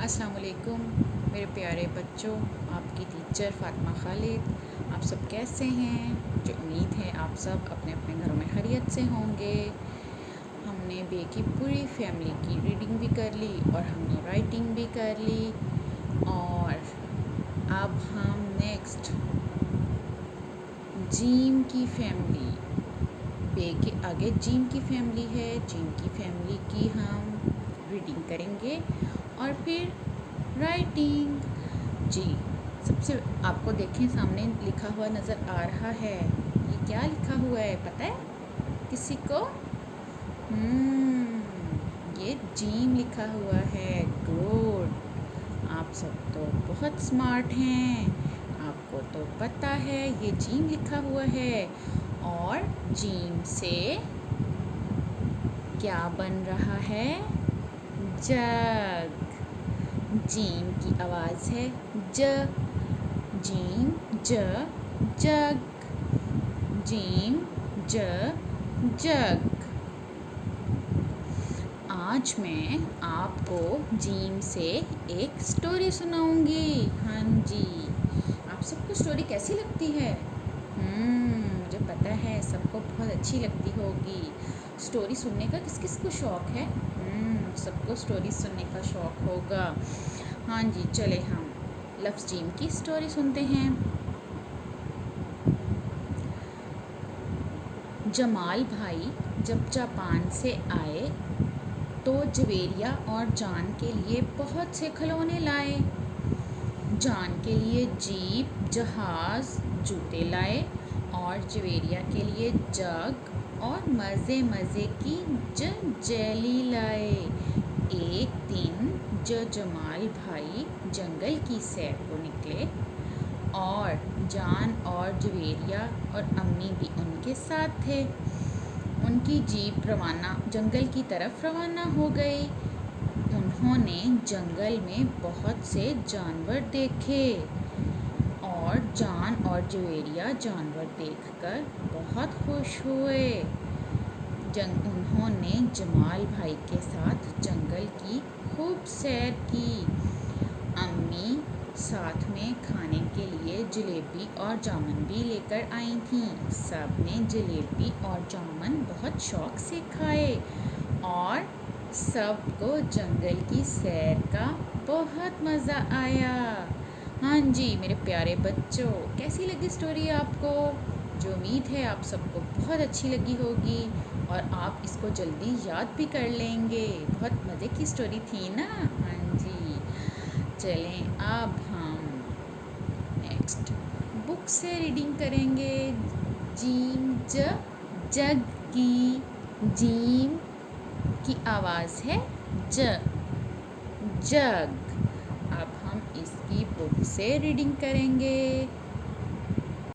अस्सलाम वालेकुम मेरे प्यारे बच्चों, आपकी टीचर फ़ातिमा खालिद। आप सब कैसे हैं? मुझे उम्मीद है आप सब अपने अपने घरों में खैरियत से होंगे। हमने बे की पूरी फैमिली की रीडिंग भी कर ली और हमने राइटिंग भी कर ली। और अब हम नेक्स्ट जीम की फैमिली, बे के आगे जीम की फैमिली है, जीम की फैमिली की हम रीडिंग करेंगे और फिर राइटिंग। जी, सबसे आपको देखें सामने लिखा हुआ नज़र आ रहा है। ये क्या लिखा हुआ है पता है किसी को? ये जीम लिखा हुआ है। गुड, आप सब तो बहुत स्मार्ट हैं, आपको तो पता है ये जीम लिखा हुआ है। और जीम से क्या बन रहा है? जग। जीम की आवाज़ है ज। जीम ज, जग। जीम ज, जग। आज मैं आपको जीम से एक स्टोरी सुनाऊंगी। हाँ जी, आप सबको स्टोरी कैसी लगती है? मुझे पता है सबको बहुत अच्छी लगती होगी। स्टोरी सुनने का किस किस को शौक़ है? सबको स्टोरी सुनने का शौक़ होगा। हाँ जी, चले हम लफ्ज़ जीम की स्टोरी सुनते हैं। जमाल भाई जब जापान से आए तो जवेरिया और जान के लिए बहुत से खिलौने लाए। जान के लिए जीप, जहाज़, जूते लाए और जवेरिया के लिए जग और मज़े मज़े की जेली लाए। एक दिन जमाल भाई जंगल की सैर को निकले और जान और जवेरिया और अम्मी भी उनके साथ थे। उनकी जीप जंगल की तरफ रवाना हो गई। उन्होंने जंगल में बहुत से जानवर देखे और जान और जवेरिया जानवर देखकर बहुत खुश हुए। उन्होंने जमाल भाई के साथ जंगल की खूब सैर की। अम्मी साथ में खाने के लिए जलेबी और जामुन भी लेकर आई थीं। सब ने जलेबी और जामुन बहुत शौक़ से खाए और सबको जंगल की सैर का बहुत मज़ा आया। हाँ जी मेरे प्यारे बच्चों, कैसी लगी स्टोरी आपको? जो उम्मीद है आप सबको बहुत अच्छी लगी होगी और आप इसको जल्दी याद भी कर लेंगे। बहुत मज़े की स्टोरी थी ना? हाँ जी, चलें अब हम नेक्स्ट बुक से रीडिंग करेंगे। जीम जग की। जीम की आवाज़ है ज, जग। अब हम इसकी बुक से रीडिंग करेंगे।